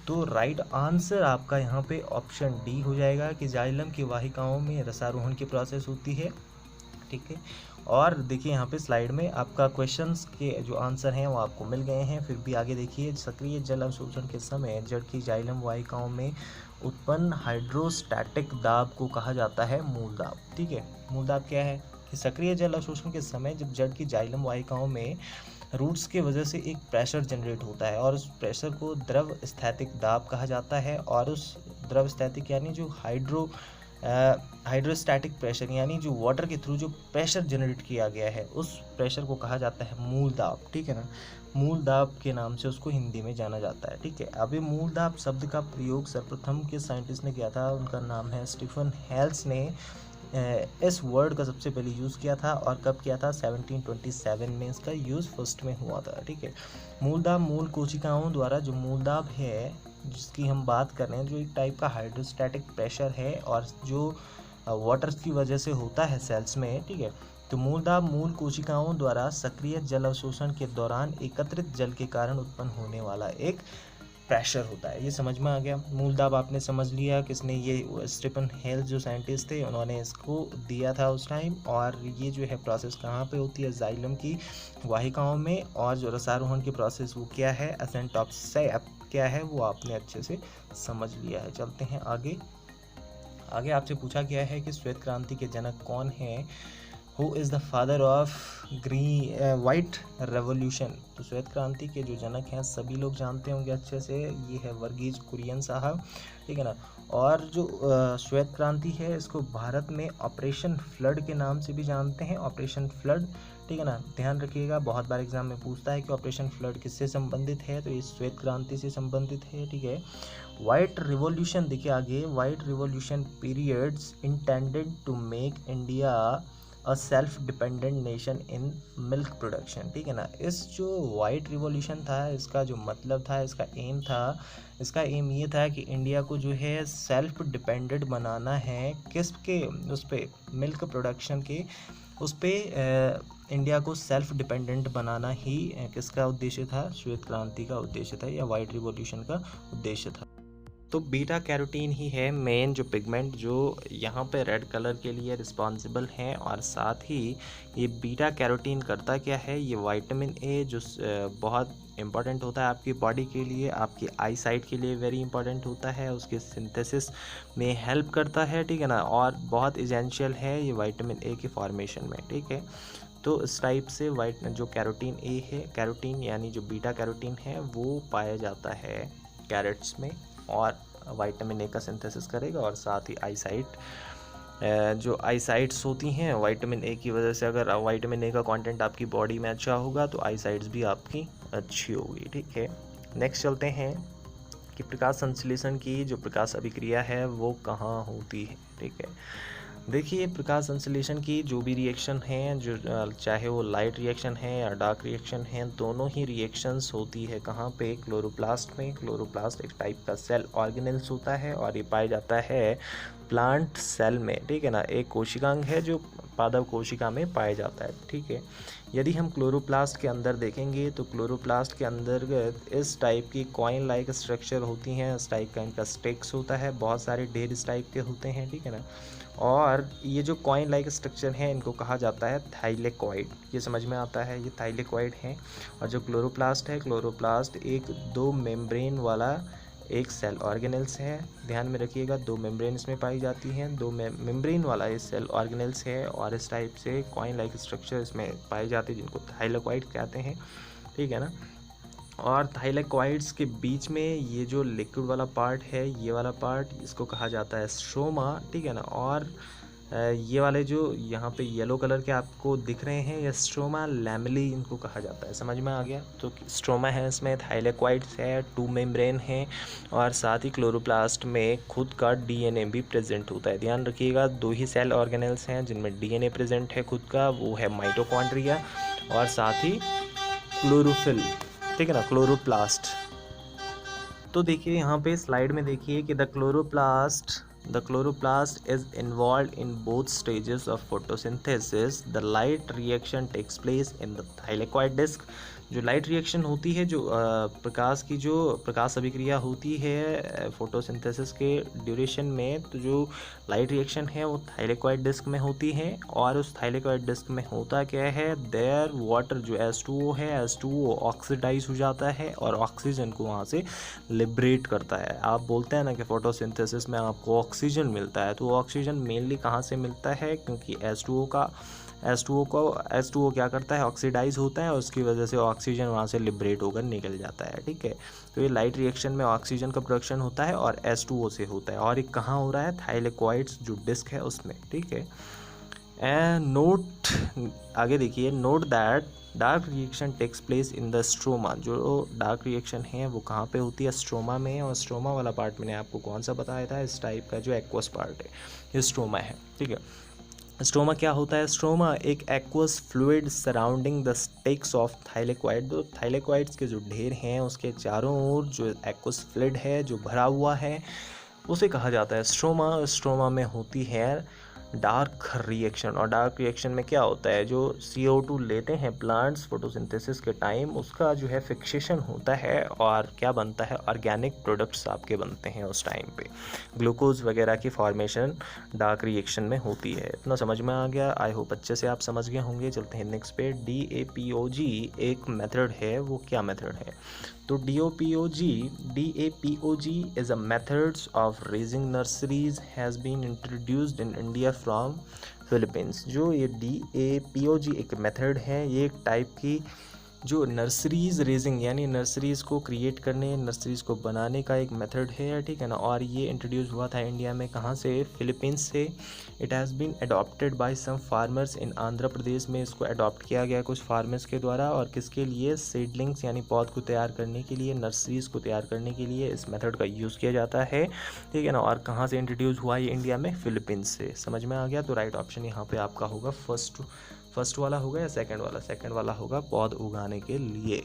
तो right answer आपका यहाँ पे ऑप्शन डी हो जाएगा कि जाइलम की वाहिकाओं में रसारोहण की प्रोसेस होती है। ठीक है, और देखिए यहाँ पे स्लाइड में आपका क्वेश्चंस के जो आंसर हैं वो आपको मिल गए हैं। फिर भी आगे देखिए, सक्रिय जल अवशोषण के समय जड़ की जाइलम वाहिकाओं में उत्पन्न हाइड्रोस्टैटिक दाब को कहा जाता है मूल दाब। ठीक है, मूल दाब क्या है कि सक्रिय जल अवशोषण के समय जब जड़ की जाइलम वाहिकाओं में रूट्स के वजह से एक प्रेशर जनरेट होता है और उस प्रेशर को द्रव स्थैतिक दाब कहा जाता है। और उस द्रव स्थैतिक यानी जो हाइड्रोस्टैटिक प्रेशर यानी जो वाटर के थ्रू जो प्रेशर जनरेट किया गया है उस प्रेशर को कहा जाता है मूल दाब। ठीक है ना, मूल दाब के नाम से उसको हिंदी में जाना जाता है। ठीक है, अब ये मूल दाब शब्द का प्रयोग सर्वप्रथम किस साइंटिस्ट ने किया था, उनका नाम है स्टीफन हेल्स ने इस वर्ड का सबसे पहले यूज़ किया था। और कब किया था, 1727 में इसका यूज़ फर्स्ट में हुआ था। ठीक है, मूलदाब मूल कोशिकाओं द्वारा जो मूलदाब है जिसकी हम बात कर रहे हैं, जो एक टाइप का हाइड्रोस्टैटिक प्रेशर है और जो वाटर की वजह से होता है सेल्स में। ठीक है, तो मूलदाब मूल कोशिकाओं द्वारा सक्रिय जल अवशोषण के दौरान एकत्रित जल के कारण उत्पन्न होने वाला एक प्रेशर होता है। ये समझ में आ गया। मूल दाब आपने समझ लिया, किसने, ये स्टीफन हेल्स जो साइंटिस्ट थे उन्होंने इसको दिया था उस टाइम। और ये जो है प्रोसेस कहाँ पे होती है, जाइलम की वाहिकाओं में। और जो रसारोहण की प्रोसेस वो क्या है, असेंट ऑफ सैप क्या है, वो आपने अच्छे से समझ लिया है। चलते हैं आगे। आगे आपसे पूछा गया है कि श्वेत क्रांति के जनक कौन है, who is the father of white revolution. तो श्वेत क्रांति के जो जनक हैं सभी लोग जानते होंगे अच्छे से, ये है वर्गीज कुरियन साहब। ठीक है ना, और जो श्वेत क्रांति है इसको भारत में ऑपरेशन फ्लड के नाम से भी जानते हैं, ऑपरेशन फ्लड। ठीक है ना, ध्यान रखिएगा, बहुत बार एग्जाम में पूछता है कि ऑपरेशन फ्लड किससे संबंधित है, तो ये श्वेत क्रांति से संबंधित है। ठीक है, वाइट रिवॉल्यूशन देखिए आगे, white revolution periods intended to make India a self dependent nation in milk production. ठीक है ना, इस जो वाइट रिवॉल्यूशन था इसका जो मतलब था, इसका एम था, इसका एम ये था कि इंडिया को जो है सेल्फ डिपेंडेंट बनाना है। किसके, उस पर मिल्क प्रोडक्शन के, उस पर इंडिया को सेल्फ डिपेंडेंट बनाना ही किसका उद्देश्य था, श्वेत क्रांति का उद्देश्य था या वाइट रिवॉल्यूशन का उद्देश्य था। तो बीटा कैरोटीन ही है मेन जो पिगमेंट जो यहाँ पे रेड कलर के लिए रिस्पॉन्सिबल है। और साथ ही ये बीटा कैरोटीन करता क्या है, ये विटामिन ए जो बहुत इंपॉर्टेंट होता है आपकी बॉडी के लिए, आपकी आई साइट के लिए वेरी इंपॉर्टेंट होता है, उसके सिंथेसिस में हेल्प करता है। ठीक है ना, और बहुत इसेंशियल है ये विटामिन ए के फॉर्मेशन में। ठीक है, तो इस टाइप से जो कैरोटीन ए है, कैरोटीन यानी जो बीटा कैरोटीन है वो पाया जाता है कैरेट्स में और विटामिन ए का सिंथेसिस करेगा। और साथ ही आईसाइट, जो आईसाइट्स होती हैं विटामिन ए की वजह से, अगर विटामिन ए का कंटेंट आपकी बॉडी में अच्छा होगा तो आईसाइट्स भी आपकी अच्छी होगी। ठीक है, नेक्स्ट चलते हैं कि प्रकाश संश्लेषण की जो प्रकाश अभिक्रिया है वो कहाँ होती है। ठीक है, देखिए प्रकाश संश्लेषण की जो भी रिएक्शन है, जो चाहे वो लाइट रिएक्शन है या डार्क रिएक्शन है, दोनों ही रिएक्शंस होती है कहाँ पे, क्लोरोप्लास्ट में। क्लोरोप्लास्ट एक टाइप का सेल ऑर्गेनेल्स होता है और ये पाया जाता है प्लांट सेल में। ठीक है ना, एक कोशिकांग है जो पादप कोशिका में पाया जाता है। ठीक है, यदि हम क्लोरोप्लास्ट के अंदर देखेंगे तो क्लोरोप्लास्ट के अंदर इस टाइप की कॉइन लाइक स्ट्रक्चर होती हैं, इस टाइप का इनका स्टेक्स होता है, बहुत सारे ढेर इस टाइप के होते हैं। ठीक है ना, और ये जो कॉइन लाइक स्ट्रक्चर है इनको कहा जाता है थाइलेकॉइड। ये समझ में आता है, ये थाइलेकॉइड हैं। और जो क्लोरोप्लास्ट है, क्लोरोप्लास्ट एक दो मेम्ब्रेन वाला एक सेल ऑर्गेनेल्स है। ध्यान में रखिएगा, दो मेम्ब्रेन इसमें पाई जाती हैं, दो मेम्ब्रेन वाला ये सेल ऑर्गेनेल्स है और इस टाइप से कॉइन लाइक स्ट्रक्चर इसमें पाए जाते हैं जिनको थाइलेकॉइड कहते हैं। ठीक है ना, और थाइलेकॉइड्स के बीच में ये जो लिक्विड वाला पार्ट है, ये वाला पार्ट, इसको कहा जाता है स्ट्रोमा। ठीक है ना, और ये वाले जो यहाँ पे येलो कलर के आपको दिख रहे हैं, ये स्ट्रोमा लैमेली इनको कहा जाता है। समझ में आ गया, तो स्ट्रोमा है, इसमें थाइलेकॉइड्स है, टू मेम्ब्रेन है और साथ ही क्लोरोप्लास्ट में खुद का डीएनए भी प्रेजेंट होता है। ध्यान रखिएगा, दो ही सेल ऑर्गेनेल्स हैं जिनमें डीएनए प्रेजेंट है खुद का, वो है माइटोकॉन्ड्रिया और साथ ही क्लोरोफिल। ठीक है ना, क्लोरोप्लास्ट। तो देखिए यहाँ पे स्लाइड में देखिए कि the chloroplast is involve in both stages of photosynthesis. The light reaction takes place in the thylakoid disc. जो लाइट रिएक्शन होती है, जो प्रकाश की जो प्रकाश अभिक्रिया होती है फोटोसिंथेसिस के ड्यूरेशन में, तो जो लाइट रिएक्शन है वो थाइलेकॉइड डिस्क में होती है। और उस थाइलेकॉइड डिस्क में होता क्या है, देयर वाटर जो H2O है, H2O ऑक्सीडाइज हो जाता है और ऑक्सीजन को वहाँ से लिबरेट करता है। आप बोलते हैं ना कि फोटोसिंथेसिस में आपको ऑक्सीजन मिलता है, तो ऑक्सीजन मेनली कहाँ से मिलता है, क्योंकि H2O क्या करता है, ऑक्सीडाइज होता है और उसकी वजह से ऑक्सीजन वहाँ से लिबरेट होकर निकल जाता है। ठीक है, तो ये लाइट रिएक्शन में ऑक्सीजन का प्रोडक्शन होता है और H2O से होता है, और ये कहाँ हो रहा है, थाइलेकॉइड्स जो डिस्क है उसमें। ठीक है, एंड नोट, आगे देखिए, note that dark reaction takes place in the stroma. जो डार्क रिएक्शन है वो कहाँ पे होती है, स्ट्रोमा में। और स्ट्रोमा वाला पार्ट मैंने आपको कौन सा बताया था, इस टाइप का जो एक्वस पार्ट है ये स्ट्रोमा है। ठीक है, स्ट्रोमा क्या होता है, स्ट्रोमा एक aqueous fluid surrounding the stakes of thylakoid. तो थाइलेकॉइड्स के जो ढेर हैं उसके चारों ओर जो एक्वस फ्लूइड है जो भरा हुआ है उसे कहा जाता है स्ट्रोमा। स्ट्रोमा में होती है डार्क रिएक्शन, और डार्क रिएक्शन में क्या होता है, जो CO2 लेते हैं प्लांट्स फोटोसिंथेसिस के टाइम, उसका जो है फिक्सेशन होता है और क्या बनता है, ऑर्गेनिक प्रोडक्ट्स आपके बनते हैं उस टाइम पे। ग्लूकोज वगैरह की फॉर्मेशन डार्क रिएक्शन में होती है। इतना समझ में आ गया, आई होप अच्छे से आप समझ गए होंगे। चलते हैं नेक्स्ट पे। DAPOG एक मेथड है, वो क्या मेथड है, तो DAPOG is a methods of raising nurseries has been introduced in India from Philippines। जो ये DAPOG एक मेथड है, ये एक टाइप की जो नर्सरीज़ रेजिंग यानी नर्सरीज़ को क्रिएट करने, नर्सरीज़ को बनाने का एक मेथड है। ठीक है ना, और ये इंट्रोड्यूस हुआ था इंडिया में, कहाँ से, फिलीपींस से। It has been adopted by some farmers in Andhra Pradesh में इसको अडॉप्ट किया गया कुछ फार्मर्स के द्वारा। और किसके लिए, सीडलिंग्स यानी पौध को तैयार करने के लिए, नर्सरीज़ को तैयार करने के लिए इस मेथड का यूज़ किया जाता है। ठीक है ना, और कहाँ से इंट्रोड्यूस हुआ ये, इंडिया में, फिलीपींस से। समझ में आ गया, तो राइट ऑप्शन यहाँ पर आपका होगा फर्स्ट वाला होगा या सेकंड वाला, सेकंड वाला होगा, पौध उगाने के लिए।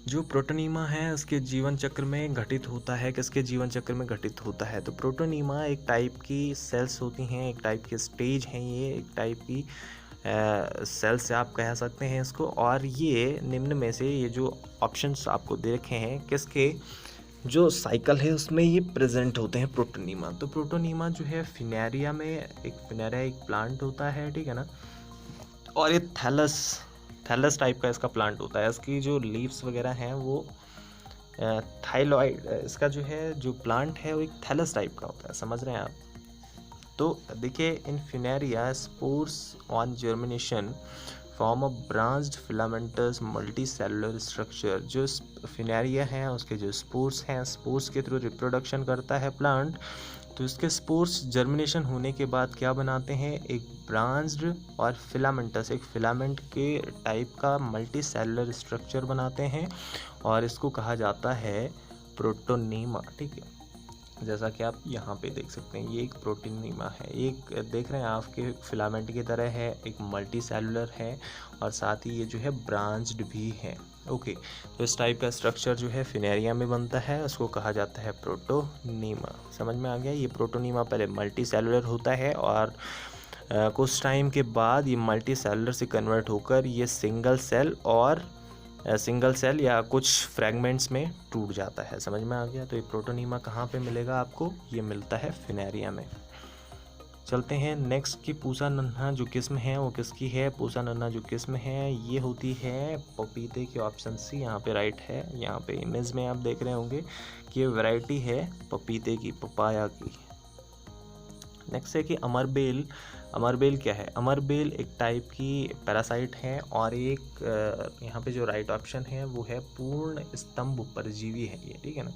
जो प्रोटोनीमा है उसके जीवन चक्र में घटित होता है, किसके जीवन चक्र में घटित होता है, तो प्रोटोनीमा एक टाइप की सेल्स होती हैं, एक टाइप की स्टेज हैं, ये एक टाइप की सेल्स से आप कह सकते हैं इसको। और ये निम्न में से ये जो ऑप्शंस आपको दे रखे हैं किसके जो साइकिल है उसमें ये प्रेजेंट होते हैं प्रोटोनीमा। तो प्रोटोनीमा जो है फिनेरिया में, फिनेरिया एक प्लांट होता है। ठीक है ना, और ये थैलस टाइप का इसका प्लांट होता है। इसकी जो लीव्स वगैरह हैं वो थाइलॉइड, इसका जो है जो प्लांट है वो एक थैलस टाइप का होता है। समझ रहे हैं आप। तो देखिए, इन फिनेरिया spores on germination form a branched filamentous multicellular structure. जो फिनेरिया हैं उसके जो स्पोर्स हैं, स्पोर्स के थ्रू रिप्रोडक्शन करता है प्लांट। तो इसके स्पोर्स जर्मिनेशन होने के बाद क्या बनाते हैं, एक ब्रांच्ड और फिलामेंटस, एक फिलामेंट के टाइप का मल्टीसेलुलर स्ट्रक्चर बनाते हैं, और इसको कहा जाता है प्रोटोनीमा। ठीक है, जैसा कि आप यहाँ पे देख सकते हैं, ये एक प्रोटोनीमा है। एक देख रहे हैं आपके फिलामेंट की तरह है, एक मल्टी सेलुलर है, और साथ ही ये जो है ब्रांच्ड भी है। ओके, तो इस टाइप का स्ट्रक्चर जो है फिनेरिया में बनता है, उसको कहा जाता है प्रोटोनीमा। समझ में आ गया। ये प्रोटोनीमा पहले मल्टी सेलुलर होता है और कुछ टाइम के बाद ये मल्टी सेलुलर से कन्वर्ट होकर ये सिंगल सेल या कुछ फ्रैगमेंट्स में टूट जाता है। समझ में आ गया। तो ये प्रोटोनीमा कहाँ पे मिलेगा आपको, ये मिलता है फिनेरिया में। चलते हैं नेक्स्ट की पूसा नन्हा जो किस्म है वो किसकी है। पूसा नन्हा जो किस्म है ये होती है पपीते की, ऑप्शन सी यहाँ पे राइट है। यहाँ पे इमेज में आप देख रहे होंगे कि ये वैरायटी है पपीते की, पपाया की। नेक्स्ट है कि अमरबेल। अमरबेल क्या है, अमरबेल एक टाइप की पैरासाइट है, और एक यहाँ पे जो राइट ऑप्शन है वो है पूर्ण स्तंभ परजीवी है ये। ठीक है ना,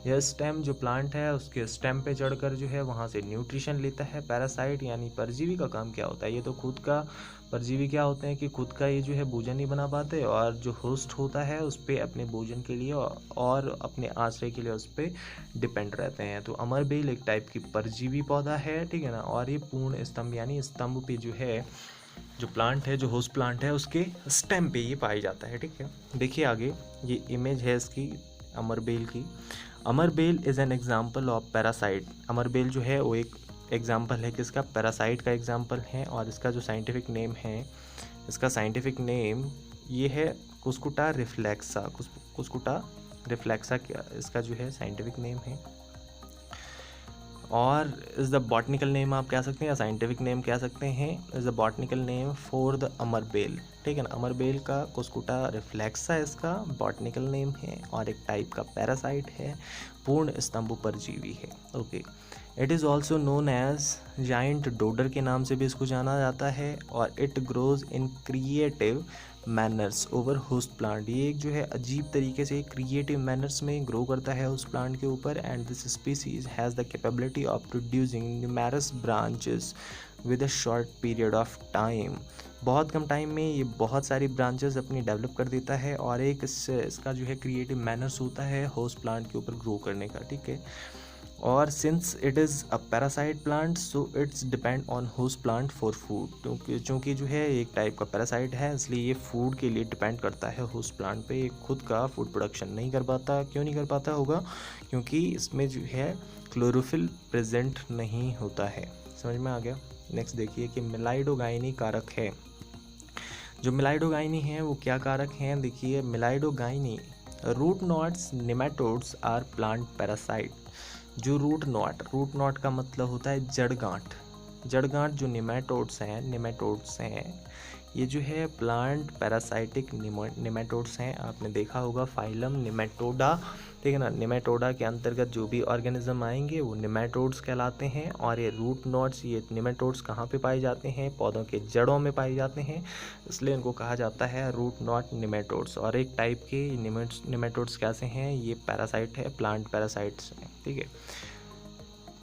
यह स्टेम जो प्लांट है उसके स्टेम पे चढ़कर जो है वहाँ से न्यूट्रिशन लेता है। पैरासाइट यानी परजीवी का काम क्या होता है, ये तो खुद का, परजीवी क्या होते हैं कि खुद का ये जो है भोजन नहीं बना पाते, और जो होस्ट होता है उस पर अपने भोजन के लिए और अपने आश्रय के लिए उस पर डिपेंड रहते हैं। तो अमरबेल एक टाइप की परजीवी पौधा है। ठीक है ना, और ये पूर्ण स्तंभ यानी स्तंभ पे जो है जो प्लांट है, जो होस्ट प्लांट है उसके स्टेम पे ये पाया जाता है। ठीक है, देखिए आगे ये इमेज है इसकी अमरबेल की। Amarbel is an example of parasite. अमरबेल जो है वो एक एग्जाम्पल है किसका, पैरासाइट का एग्जाम्पल है। और इसका जो साइंटिफिक नेम है, इसका साइंटिफिक नेम ये है कुस्कुटा रिफ्लेक्सा, कुस्कुटा रिफ्लेक्सा क्या इसका जो है साइंटिफिक नेम है, और इज़ द बॉटनिकल नेम आप कह सकते हैं या साइंटिफिक नेम कह सकते हैं, is the botanical name for the amarbel, ठीक है ना। अमरबेल का कुस्कुटा रिफ्लेक्सा इसका बॉटनिकल नेम है और एक टाइप का पैरासाइट है, पूर्ण स्तंभ परजीवी है। Okay, it is also known as giant dodder के नाम से भी इसको जाना जाता है, और it grows in creative manners over host plant. ये एक जो है अजीब तरीके से क्रिएटिव मैनर्स में ग्रो करता है उस प्लांट के ऊपर, and this species has the capability of producing numerous branches with a short period of time. बहुत कम टाइम में ये बहुत सारी ब्रांचेस अपनी डेवलप कर देता है, और एक इसका जो है क्रिएटिव मैनर्स होता है होस्ट प्लांट के ऊपर ग्रो करने का, ठीक है। और since it is a parasite plant so it's depend on host plant for food, चूँकि जो है एक टाइप का पैरासाइट है इसलिए ये फूड के लिए डिपेंड करता है होस्ट प्लांट पे। ये खुद का फूड प्रोडक्शन नहीं कर पाता। क्यों नहीं कर पाता होगा? क्योंकि इसमें जो है क्लोरोफिल प्रेजेंट नहीं होता है। समझ में आ गया। नेक्स्ट देखिए कि मिलाइडोगाइनी कारक है। जो मिलाइडोगाइनी है वो क्या कारक हैं? देखिए Meloidogyne root knots nematodes are plant parasite. जो रूट नॉट का मतलब होता है जड़ गांठ जो नेमाटोड्स हैं ये जो है प्लांट पैरासाइटिक नेमाटोड्स हैं। आपने देखा होगा फाइलम नेमाटोडा, ठीक है ना। नेमाटोडा के अंतर्गत जो भी ऑर्गेनिज्म आएंगे वो नेमाटोड्स कहलाते हैं। और ये रूट नॉट्स, ये नेमाटोड्स कहाँ पे पाए जाते हैं? पौधों के जड़ों में पाए जाते हैं, इसलिए इनको कहा जाता है रूट नॉट नेमाटोड्स। और एक टाइप के नेमाटोड्स कैसे हैं? ये पैरासाइट है, प्लांट पैरासाइट्स हैं, ठीक है।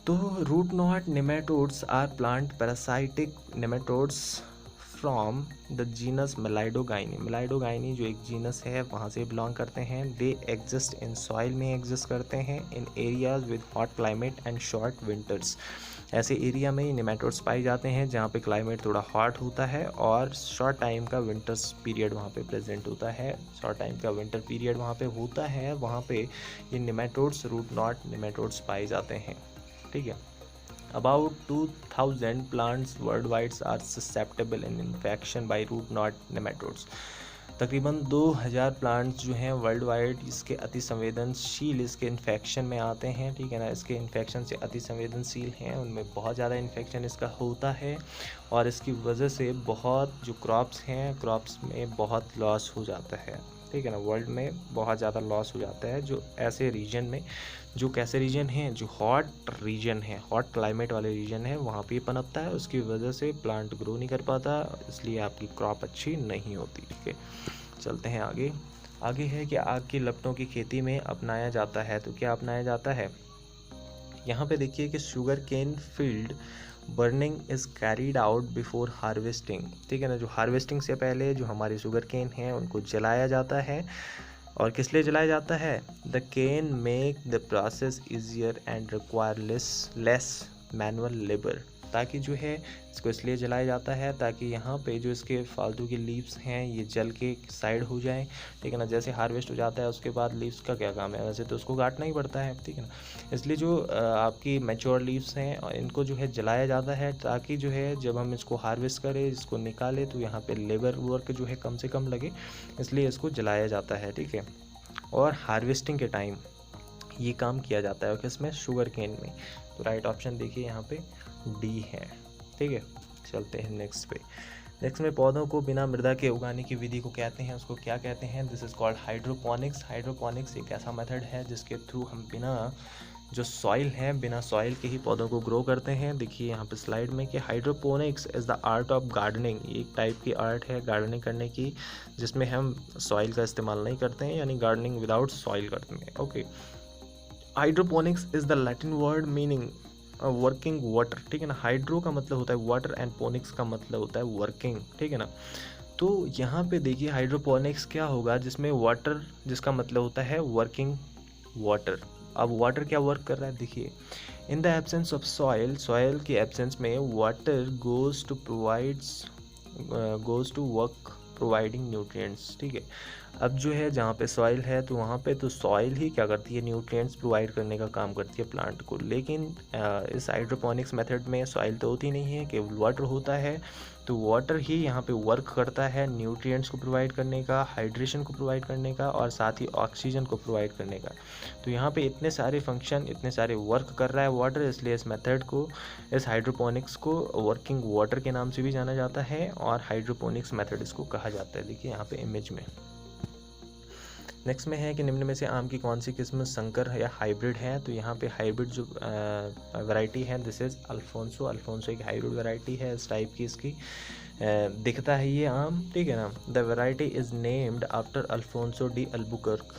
तो root knot nematodes are plant parasitic nematodes from the genus Meloidogyne. Meloidogyne जो एक जीनस है वहाँ से बिलोंग करते हैं। दे एग्जिस्ट इन सॉइल में एग्जिस्ट करते हैं, in areas with hot climate and short winters. ऐसे एरिया में नेमाटोड्स पाए जाते हैं जहाँ पे क्लाइमेट थोड़ा हॉट होता है और शॉर्ट टाइम का विंटर्स पीरियड वहाँ पे प्रेजेंट होता है। शॉर्ट टाइम का विंटर पीरियड वहाँ पे होता है, वहाँ पे ये नेमाटोड्स रूट नॉट नेमाटोड्स पाए जाते हैं, ठीक है। About 2000 plants worldwide are susceptible in infection by root knot nematodes. तकरीबन 2000 प्लांट्स जो हैं वर्ल्ड वाइड इसके अति संवेदनशील इसके इन्फेक्शन में आते हैं, ठीक है ना। इसके इन्फेक्शन से अति संवेदनशील हैं, उनमें बहुत ज़्यादा इन्फेक्शन इसका होता है और इसकी वजह से बहुत जो क्रॉप्स हैं क्रॉप्स में बहुत लॉस हो जाता है, ठीक है ना। वर्ल्ड में बहुत ज़्यादा लॉस हो जाता है जो ऐसे रीजन में, जो कैसे रीजन हैं, जो हॉट रीजन है, हॉट क्लाइमेट वाले रीजन है, वहाँ पे पनपता है। उसकी वजह से प्लांट ग्रो नहीं कर पाता, इसलिए आपकी क्रॉप अच्छी नहीं होती, ठीक है। चलते हैं आगे है कि आग की लपटों की खेती में अपनाया जाता है। तो क्या अपनाया जाता है? यहाँ पे देखिए कि sugar cane field burning is carried out before harvesting, ठीक है ना। जो हार्वेस्टिंग से पहले जो हमारे शुगर केन हैं उनको जलाया जाता है। और किस लिए जलाया जाता है? The cane make the process easier and require less manual labour. ताकि जो है इसको इसलिए जलाया जाता है ताकि यहाँ पे जो इसके फालतू के लीव्स हैं ये जल के साइड हो जाएं, ठीक है ना। जैसे हार्वेस्ट हो जाता है उसके बाद लीव्स का क्या काम है? वैसे तो उसको काटना ही पड़ता है, ठीक है ना। इसलिए जो आपकी मैच्योर लीव्स हैं इनको जो है जलाया जाता है ताकि जो है जब हम इसको हार्वेस्ट करें, इसको निकालें तो यहाँ पे लेबर वर्क जो है कम से कम लगे, इसलिए इसको जलाया जाता है, ठीक है। और हार्वेस्टिंग के टाइम ये काम किया जाता है किसमें? शुगर केन में। तो राइट ऑप्शन देखिए यहाँ पे डी है, ठीक है। चलते हैं नेक्स्ट में पौधों को बिना मृदा के उगाने की विधि को कहते हैं, उसको क्या कहते हैं? This is called hydroponics. Hydroponics एक ऐसा मेथड है जिसके थ्रू हम बिना जो सॉइल है, बिना सॉइल के ही पौधों को ग्रो करते हैं। देखिए यहाँ पे स्लाइड में कि hydroponics is the art of gardening. एक टाइप की आर्ट है गार्डनिंग करने की जिसमें हम सॉइल का इस्तेमाल नहीं करते हैं, यानी गार्डनिंग विदाउट सॉइल करते हैं, okay. Hydroponics is the Latin word meaning working water, ठीक है ना। हाइड्रो का मतलब होता है वाटर एंड पोनिक्स का मतलब होता है वर्किंग, ठीक है ना। तो यहाँ पे देखिए हाइड्रोपोनिक्स क्या होगा जिसमें वाटर जिसका मतलब होता है वर्किंग वाटर। अब वाटर क्या वर्क कर रहा है? देखिए in the absence of soil की एब्सेंस में water goes to work providing nutrients, ठीक है। अब जो है जहाँ पे सॉइल है तो वहाँ पे तो सॉइल ही क्या करती है, न्यूट्रिएंट्स प्रोवाइड करने का काम करती है प्लांट को। लेकिन इस हाइड्रोपोनिक्स मेथड में सॉइल तो होती नहीं है, केवल वाटर होता है। तो वाटर ही यहाँ पे वर्क करता है न्यूट्रिएंट्स को प्रोवाइड करने का, हाइड्रेशन को प्रोवाइड करने का, और साथ ही ऑक्सीजन को प्रोवाइड करने का। तो यहाँ पे इतने सारे फंक्शन, इतने सारे वर्क कर रहा है वाटर, इसलिए इस मेथड को, इस हाइड्रोपोनिक्स को वर्किंग वाटर के नाम से भी जाना जाता है और हाइड्रोपोनिक्स मेथड इसको कहा जाता है। देखिए यहाँ पे इमेज में। नेक्स्ट में है कि निम्न में से आम की कौन सी किस्म संकर या हाइब्रिड है। तो यहाँ पे हाइब्रिड जो वैरायटी है दिस इज़ अल्फोंसो। अल्फोंसो एक हाइब्रिड वैरायटी है, इस टाइप की इसकी दिखता है ये आम, ठीक है ना। The variety is named after Alfonso de Albuquerque.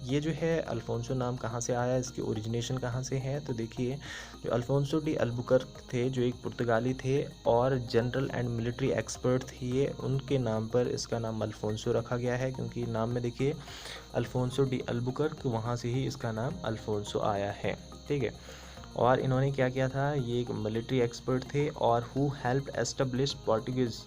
ये जो है अल्फोंसो नाम कहाँ से आया, इसकी ओरिजिनेशन कहाँ से है। तो देखिए जो अल्फोंसो डी अल्बुकर्क थे, जो एक पुर्तगाली थे और जनरल एंड मिलिट्री एक्सपर्ट थे, ये उनके नाम पर इसका नाम अल्फोंसो रखा गया है, क्योंकि नाम में देखिए अल्फोंसो डी अल्बुकर्क, वहाँ से ही इसका नाम अल्फोंसो आया है, ठीक है। और इन्होंने क्या किया था, ये एक मिलिट्री एक्सपर्ट थे और who help establish Portuguese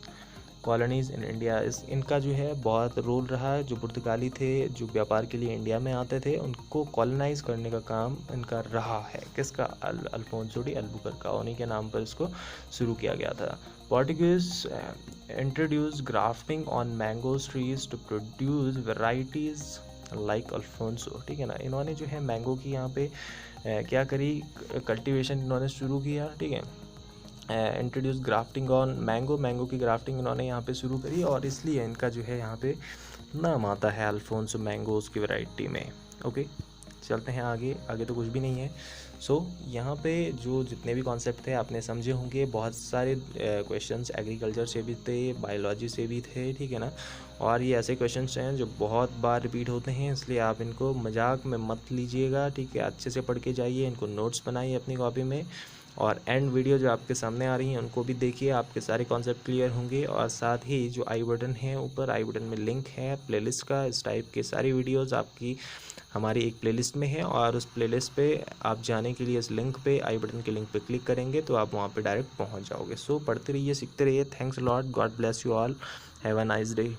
colonies in India. इनका जो है बहुत रोल रहा है। जो पुर्तगाली थे, जो व्यापार के लिए इंडिया में आते थे, उनको कॉलोनाइज़ करने का काम इनका रहा है। किसका, अल्फोंसो डी अल्बुकर्क का, उन्हीं के नाम पर इसको शुरू किया गया था। Portuguese introduce grafting on mangoes trees to produce varieties like Alphonso, ठीक है ना। इन्होंने जो है मैंगो की यहाँ पे क्या करी, कल्टीवेशन इन्होंने शुरू किया, ठीक है। Introduce grafting on mango, mango की ग्राफ्टिंग इन्होंने यहाँ पे शुरू करी और इसलिए इनका जो है यहाँ पे नाम आता है अल्फोंसो मैंगोज़ की वैरायटी में। ओके, चलते हैं आगे। आगे तो कुछ भी नहीं है। यहाँ पे जो जितने भी कॉन्सेप्ट थे आपने समझे होंगे। बहुत सारे क्वेश्चंस एग्रीकल्चर से भी थे, बायोलॉजी से भी थे, ठीक है ना। और ये ऐसे क्वेश्चंस हैं जो बहुत बार रिपीट होते हैं, इसलिए आप इनको मजाक में मत लीजिएगा, ठीक है। अच्छे से पढ़ के जाइए, इनको नोट्स बनाइए अपनी कॉपी में, और एंड वीडियो जो आपके सामने आ रही हैं उनको भी देखिए, आपके सारे कॉन्सेप्ट क्लियर होंगे। और साथ ही जो आई बटन है ऊपर, आई बटन में लिंक है प्लेलिस्ट का, इस टाइप के सारी वीडियोस आपकी हमारी एक प्लेलिस्ट में है, और उस प्लेलिस्ट पे आप जाने के लिए इस लिंक पे, आई बटन के लिंक पे क्लिक करेंगे तो आप वहाँ पे डायरेक्ट पहुँच जाओगे। सो पढ़ते रहिए, सीखते रहिए। Thanks lot, God bless you all, have a nice day.